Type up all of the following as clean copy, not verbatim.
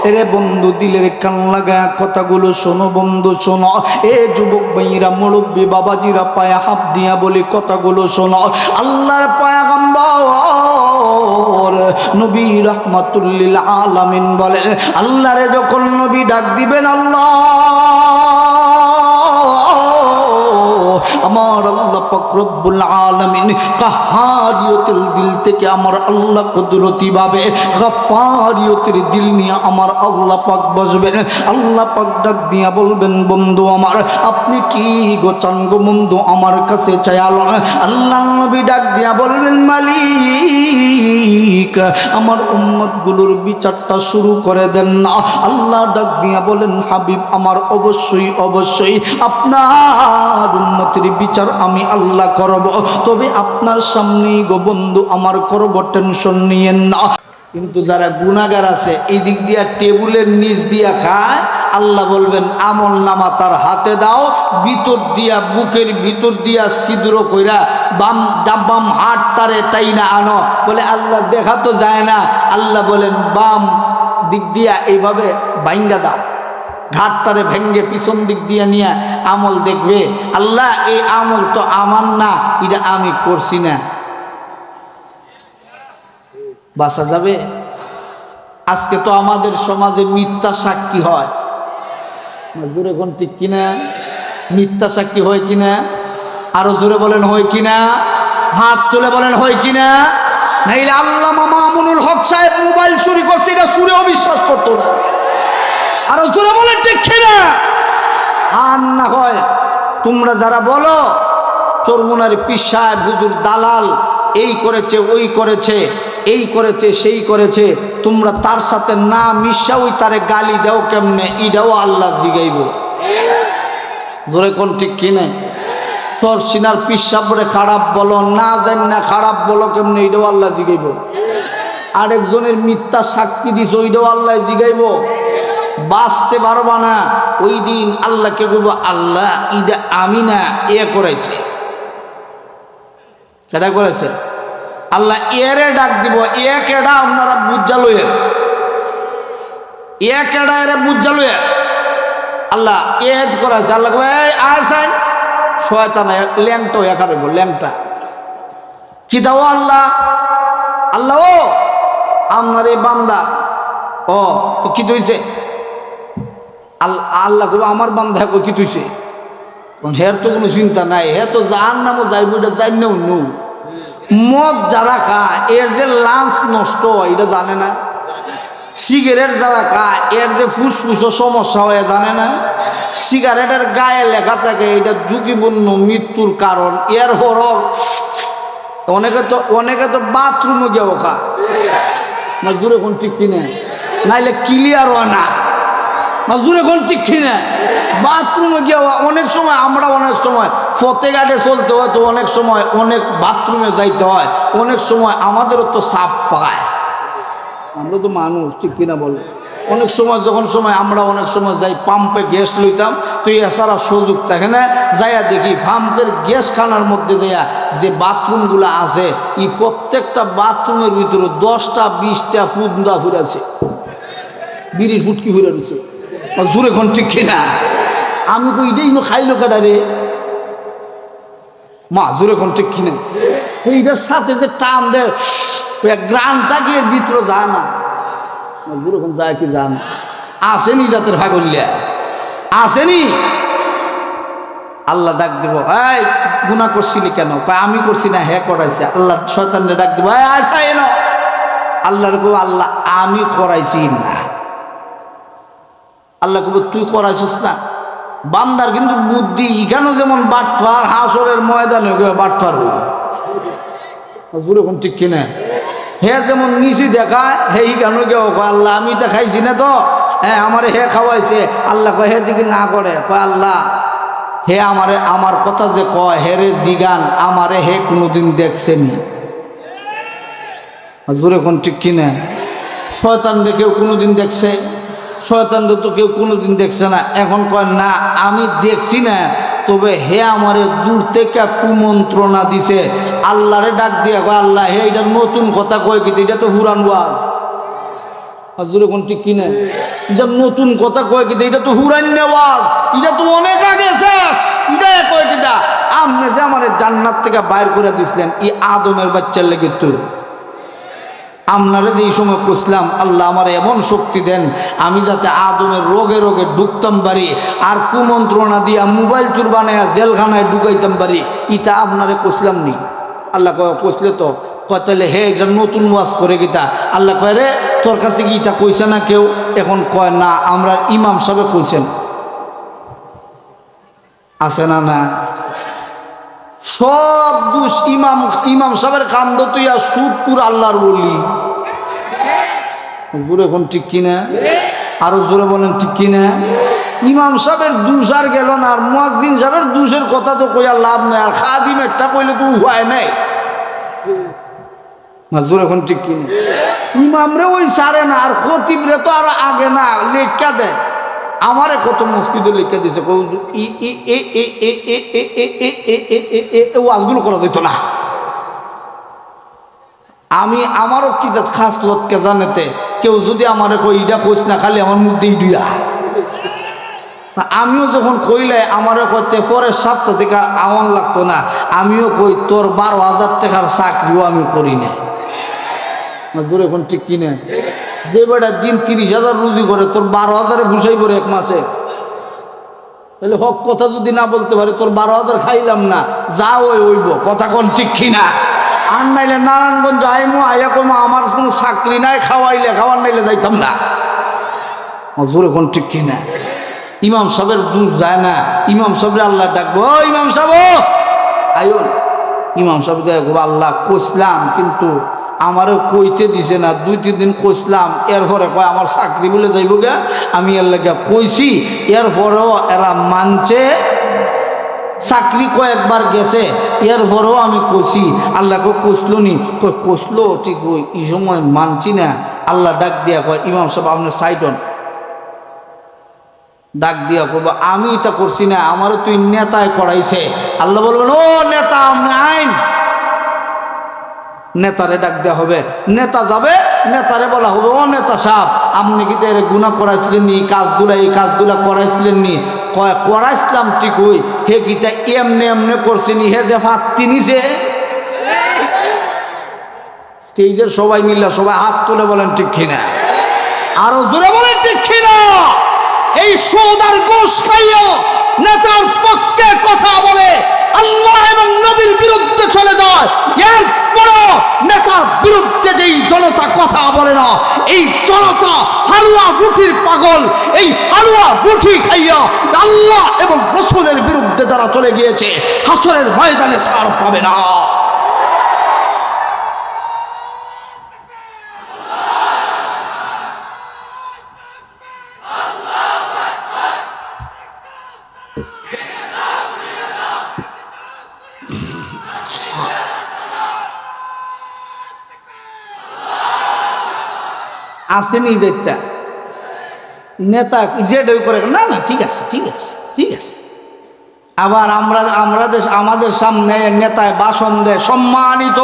এরে বন্ধু দিলের কান লাগা কথাগুলো শোনো বন্ধু শোনো। এ যুবক ভাইরা মুরব্বী বাবাজিরা পায়ে হাত দিয়া বলি কথাগুলো শোনো। আল্লাহর পয়গম্বর নবী রাহমাতুল আলামিন বলে, আল্লাহরে যখন নবী ডাক দিবেন, আল্লাহ আমার আল্লাহ পাক রব্বুল আলামিন কাহারিয়তের দিল থেকে আমার আল্লাহ কুদরতি ভাবে গফফারিয়তের দিল নিয়ে আমার আল্লাহ পাক বসবেন। আল্লাহ পাক ডাক দিয়া বলবেন, বন্ধু আমার আপনি কি গো চান গো বন্ধু আমার কাছে চাইলো। আল্লাহ নবী ডাক দিয়া বলবেন, মালিক আমার উম্মতগুলোর বিচারটা শুরু করে দেন না। আল্লাহ ডাক দিয়া বলেন, হাবিব আমার অবশ্যই অবশ্যই আপনার উম্মতের বিচার আমি আল্লাহ করব, তবে আপনার সামনেই গো বন্ধু আমার করব, টেনশন নিয়েন না। কিন্তু যারা গুনাহগার আছে এই দিক দিয়া টেবিলের নিচ দিয়া খায়, আল্লাহ বলবেন আমল নামা তার হাতে দাও, ভিতর দিয়া বুকের ভিতর দিয়া ছিদ্র কইরা বাম ডাব্বাম হাতটারে টাইনা আনো। বলে আল্লাহ দেখা তো যায় না। আল্লাহ বলেন বাম দিক দিয়া এইভাবে ভাঙ্গা দাও, ঘাটটারে ভেঙ্গে পিছন দিক দিয়ে নিয়ে আমল দেখবে। আল্লাহ এই আমল তো আমার না, এটা আমি করছি না। বাঁচা যাবে? আজকে তো আমাদের সমাজে মিথ্যা সাক্ষী হয়, জোরে কোন ঠিক কিনা? মিথ্যা সাক্ষী হয় কিনা? আরো জোরে বলেন হয় কিনা? হাত তুলে বলেন হয় কিনা? নাইলে আল্লামা মামুনুল হক সাহেব মোবাইল চুরি করছে এটা চুরেও বিশ্বাস করতো না। আরো জোরে বলেন ঠিক কিনা? আর না হয় তোমরা যারা বলো চরমুনার পীর সাহেব হুজুর দালাল, এই করেছে ওই করেছে, এই করেছে সেই করেছে, তোমরা তার সাথে না মিশা ওই তারে গালি দাও কেমনে, এটাও আল্লাহ জিগাইব। ধরে কোন ঠিক কিনে? চর সিনার পীর সাহেবরে খারাপ বলো, না জান না খারাপ বলো কেমনে, এটাও আল্লাহ জিগাইব। আরেকজনের মিথ্যা সাক্ষী দিছ, ওইটাও আল্লাহ জিগাইব। বাঁচতে পারবা না, ওই দিন আল্লাহকে বলবো, আল্লাহ এটা আমি না, এ করেছে। কেটা করেছে? আল্লাহ এরে ডাক দিব, এ কেডা আপনারা বুঝা লইয়ের, এ কেডা এরে বুঝা লইয়ের। আল্লাহ এদ করেছে। আল্লাহ আসাইন শয়তান ল্যাংটা একা রইব, ল্যাংটা কি দাও আল্লাহ। আল্লাহ ও আপনার এই বান্দা, ও তো কি হয়েছে? আল্লাহ করবো আমার বান্ধা কি তুইছে? হের তো কোনো চিন্তা নাই, হে তো যার নামও যাইব, এটা যাই নেও নৌ। মদ যারা খায় এর যে লাঞ্চ নষ্ট হয় এটা জানে না। সিগারেট যারা খায় এর যে ফুসফুসও সমস্যা হয় জানে না। সিগারেটের গায়ে লেখা থাকে এটা ঝুঁকিপূর্ণ মৃত্যুর কারণ। এর হরর অনেকে তো বাথরুমে গিয়েও খায় না। দূরে কোন ঠিক কিনে? নাইলে ক্লিয়ার হয় না। মাজুরে কোন ঠিক কিনা? বাথরুমে গিয়ে অনেক সময় আমরা অনেক সময় ফতে ঘাটে চলতে হয়, তো অনেক সময় অনেক বাথরুমে যাইতে হয়, অনেক সময় আমাদেরও তো সাপ পায়। আমরা তো মানুষ, ঠিক কিনা বলো? অনেক সময় যখন আমরা অনেক সময় যাই পাম্পে গ্যাস লইতাম, তো এছাড়া সুযোগ থাকে না, যাইয়া দেখি পাম্পের গ্যাস খানার মধ্যে যাইয়া যে বাথরুমগুলো আছে, এই প্রত্যেকটা বাথরুমের ভিতরে 10টা 20টা ফুদা ফুরাছে, বিড়ির ফুটকি ফুরে রয়েছে। জোরে কোন ঠিক কিনা? আমি তো এটাই খাইলো কাটা রে মা, জোরে কোন ঠিক কিনা? এইটার সাথে যে টান দেয় গ্রামটা গিয়ে ভিতরে যায় না। জোরে কোন যায় কি যায় না? আসেনি জাতের ভাগল্যা আসেনি। আল্লাহ ডাক দিব, এই গুনাহ করছিলি কেন? আমি করছি না, হ্যাঁ করাইছে। আল্লাহ শয়তানরে ডাক দিব, আচ্ছা এনো। আল্লাহর কব, আল্লাহ আমি করাইছি না। আল্লাহ কব, তুই করাইছিস না। বান্দার কিন্তু বুদ্ধি এখানেও যেমন বাটফার, হাসরের ময়দানে বাটফার হইবে। ঠিক কিনা? হে যেমন নিচি দেখায়, হে কেন কেউ আল্লাহ আমি তো খাইছি না তো, হ্যাঁ আমারে হে খাওয়াইছে। আল্লাহ কয় হে দিকে না করে, কয় আল্লাহ হে আমারে আমার কথা যে কয় হে রে জিগান, আমারে হে কোনোদিন দেখছেনি। জোরে কোন ঠিক কিনা? শয়তান কেউ কোনোদিন দেখছে? শয়তান তো কেউ কোনোদিন দেখছে না। এখন কয় না আমি দেখছি না, তবে হে আমারে দূর থেকে কুমন্ত্রণা দিছে। আল্লাহরে ডাক দিয়ে কয়, আল্লাহ হে এটা নতুন কথা কয় কি? এটা তো পুরান ওয়াজ। জোরে কোন ঠিক কিনা? এটা নতুন কথা কয় কিনা, এটা তো হুরাইন নেওয়াজ, এটা তো অনেক আগে শেষ। এটা কয় কিনা আপনি যে আমার জান্নাত থেকে বাইর করে দিছিলেন এই আদমের বাচ্চার লেগে তো আপনারা যে এই সময় কইছিলাম আল্লাহ আমার এমন শক্তি দেন আমি যাতে আদমের রোগে রোগে ঢুকতাম পারি আর কুমন্ত্রণা দিয়া মোবাইল চুর বানায় জেলখানায় ঢুকাইতাম পারি, ইটা আপনারে কইছিলাম নি? আল্লাহ কইসলে তো কয় তাহলে হে একটা নতুন ওয়াজ করে গীতা। আল্লাহ কয় রে তোর কাছে কি ইটা কইছে না কেউ? এখন কয় না, আমরা ইমাম সাহেব কইছেন। আছে না? না, সব দোষ ইমাম সাহেবের কান্দ তুই আর সুরপুর আল্লাহর বলি গুরু। এখন ঠিক কিনা? আরো জোরে বলেন ঠিক কিনা? ইমাম সাহেবের দোষ আর গেল না, আর মুয়াজ্জিন সাহেবের দোষের কথা তো কইয়া লাভ নাই, আর খাদিমেরটা কইলে তো উপায় নাই। জোরে এখন ঠিক কিনা? ইমামরে ওই সারে না, আর খতিবরে তো আরো আগে না লেখা দেয়। আমারে কত মসজিদে লিখে দিছে ওয়াজগুলো করা যেত না। আমি আমারও কি খাস লটকে জানেতে কেউ যদি আমারে কই ইটা কইস না, খালি আমার মধ্যেই দুইয়া। আমিও যখন কইলে আমারও কইতে পরের সপ্তাহ থেকে আওয়ান লাগতো না, আমিও কই তোর 12,000 টাকার চাকরিও আমি করি না। এখন ঠিক কিনা? যে বেটা দিন 30,000 রুজি করে তোর 12,000 ঘুষাই পড়ে এক মাসে, তাহলে হক কথা যদি না বলতে পারে তোর 12,000 খাইলাম না, যা ওইব কথা কোন ঠিক কিনা? আর নাইলে নারায়ণগঞ্জ আইমো আইয়া কমো আমার কোনো চাকরি নাই, খাওয়াইলে খাওয়ার নাইলে যাইতাম না। জোরে কোন ঠিক কিনা? ইমাম সাহেবের দোষ যায় না, ইমাম সাহেবের আল্লাহ ডাকবো, ও ইমাম সাহেব আইন। ইমাম সাহেব দেখবো আল্লাহ কইসলাম কিন্তু আমারও কইতে দিছে না, 2-3 দিন কইসলাম, এরপরে কয় আমার চাকরি বলে যাইব গে, আমি এর লেগে কইছি, এরপরেও এরা মানছে। চাকরি কয়েকবার গেছে, এরপরেও আমি কইছি। আল্লাহকে কইসলো নি? কইসলো ঠিক, ওই এই সময় মানছি না। আল্লাহ ডাক দিয়া কয় ইমাম সাহেব আপনার সাইডন। ডাক দিয়া কইব আমি এটা করছি না, আমারও তুই নেতায় করাইছে। আল্লাহ বলবেন ও নেতা আপনি আইন। নেতারে ডাক দেওয়া হবে, নেতা যাবে, নেতারে বলা হবে ও নেতা সাহেব আপনি কি এর গুনাহ করাইছিলেন নি, এই কাজগুলা করাইছিলেন নি? করাইছিলাম ঠিক, ওই হে গীতা এমনে এমনে করছিনি, হে যে ফাত্তি নিছে। এই যে সবাই মিললে সবাই হাত তুলে বলেন ঠিক কিনা? আরো জোরে বলেন ঠিক কিনা? এই সৌদার গোশ খাইয়া নেতার পক্ষে কথা বলে আল্লাহ এবং নবীর বিরুদ্ধে চলে যায়, এরপরও নেতার বিরুদ্ধে যেই জনতা কথা বলে না, এই জনতা হালুয়া রুটির পাগল। এই হালুয়া রুটি খাইয়া আল্লাহ এবং রাসূলের বিরুদ্ধে যারা চলে গিয়েছে হাসরের ময়দানে ছাড় পাবে না। আসেনি দেখতে নেতা যেটাই করে না না ঠিক আছে ঠিক আছে ঠিক আছে। আবার আমাদের সামনে নেতায় ভাষণ দেয়, সম্মানিত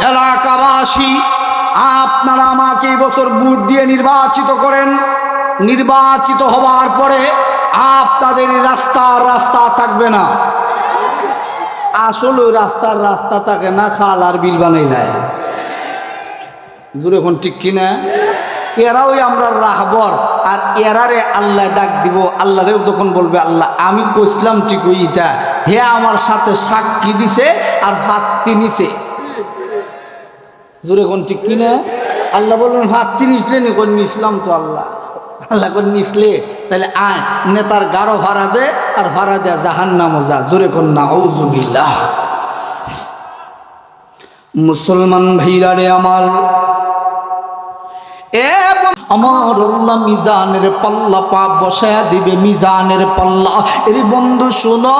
এলাকাবাসী আপনারা আমাকে এই বছর ভোট দিয়ে নির্বাচিত করেন, নির্বাচিত হওয়ার পরে আপনাদের রাস্তা থাকবে না। আসলে রাস্তা থাকে না, খাল আর বিল বানাইলায় দূরে। এখন ঠিক কিনা? এরাও আমরা রাহবর, আর এরারে আল্লাহ ডাক দিব। আল্লাহরেও যখন বলবে আল্লাহ আমি কইসলাম ঠিক ওইটা, হে আমার সাথে সাক্ষী দিছে আর হাতটি নিছে। দূরে কোন ঠিক কিনা? আল্লাহ বলবেন হাতটি নিসলে নি? কোন নিসলাম তো আল্লাহ। আল্লাহ কোন নিসলে তাহলে আয় নেতার গাঢ় ভাড়া দে, আর ভাড়া দেয়া জাহান্নামে যা। জোরে কোন নাউযুবিল্লাহ। মুসলমান ভাইরা রে আমার, আমার আল্লাহ মিজানের পাল্লা পা বসায়া দিবে, মিজানের পাল্লা। এর বন্ধু শোনো,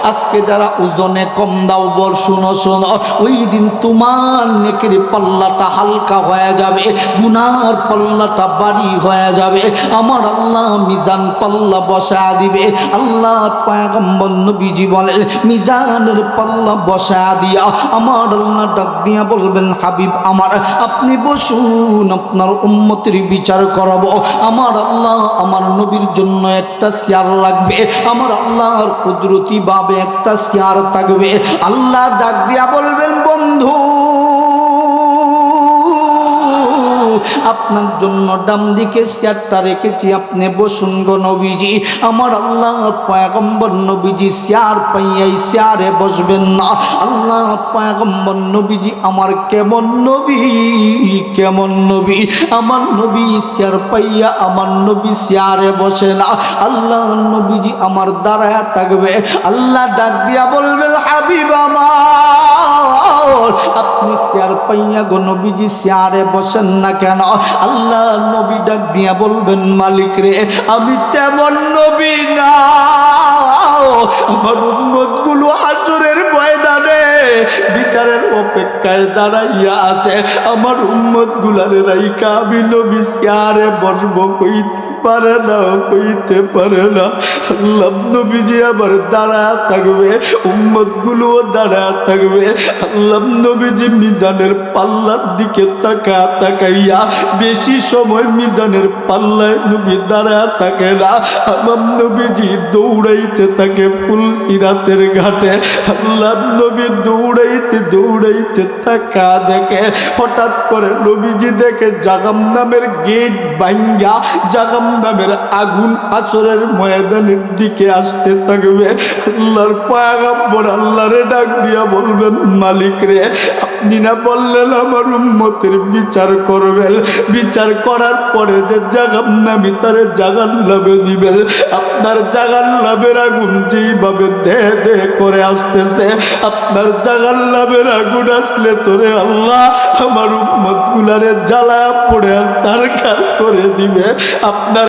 আজকে যারা ওজনে কম দাও বল শুনো শোনো, ওই দিন তোমার নেকির পাল্লাটা হালকা হয়ে যাবে, গুনার পাল্লাটা ভারী হয়ে যাবে। আমার আল্লাহ মিজান পাল্লা বসা দিবে। আল্লাহর পয়গম্বর নবীজি বলে, মিজানের পাল্লা বসা দিয়া আমার আল্লাহ ডাক দিয়া বলবেন, হাবিব আমার আপনি বসুন, আপনার উম্মতের বিচার করাবো। আমার আল্লাহ আমার নবীর জন্য একটা চেয়ার লাগবে, আমার আল্লাহর কুদরতি ভাবে একটা চেয়ার থাকবে। আল্লাহ ডাক দিয়া বলবেন, বন্ধু আপনার জন্য ডান দিকে চেয়ারটা রেখেছি, আপনি বসুন গো নবীজি। আমার আল্লাহ পয়গম্বর নবীজি চেয়ার পাইয়াই চেয়ারে বসবেন না। আল্লাহ পয়গম্বর নবীজি আমার কেমন নবী, কেমন নবী, আমার নবী চেয়ার পাইয়া আমার নবী চেয়ারে বসে না। আল্লাহ নবীজি আমার দাঁড়ায় থাকবে। আল্লাহ ডাক দিয়া বলবেন, হাবিব আমার আপনি চেয়ার পাইয়া গো নবীজি চেয়ারে বসেন না কেন? আল্লাহ নবী ডাক দিয়া বলবেন, মালিক রে আমি তেমন নবী না, আমার উম্মত গুলো হাসরের ময়দানে বিচারের অপেক্ষায় দাঁড়াইয়া আছে, আমার উম্মত গুলারে রাইকা আমি নবী চেয়ারে বসবো কইতে পারে না, কইতে পারে না। আল্লাহ নবীজি আবার দাঁড়া থাকবে, উম্মত গুলো দাঁড়া থাকবে। আল্লাহ নবীজি মিজানের পাল্লার দিকে তাকাইয়া বেশি সময় মিজানের পাল্লায় নবী দাঁড়া থাকে না, আমার নবীজি দৌড়াইতে থাকে ফুলসিরাতের ঘাটে। আল্লাহ নবী দৌড়াইতে থাকা দেখে হঠাৎ করে নবীজি দেখে জাহান্নামের গেট ভাঙ্গা জাহান্নামের আগুন হাসরের ময়দানের দিকে আসতে থাকবে। আল্লাহর পয়গম্বর আল্লাহরে ডাক দিয়া বলবেন, মালিক রে আপনি না বললেন আমার উম্মতের বিচার করবেন, বিচার করার পরে যে জাহান্নামী তারে জাহান্নামে দিবেন, আপনার জাহান্নামের আগুন যেইভাবে দে দে করে আসতেছে, আপনার জাহান্নামের আগুন আসলে তোরে আল্লাহ আমার উম্মত গুলারে জ্বালায়া পড়ে তার করে দিবে। আপনার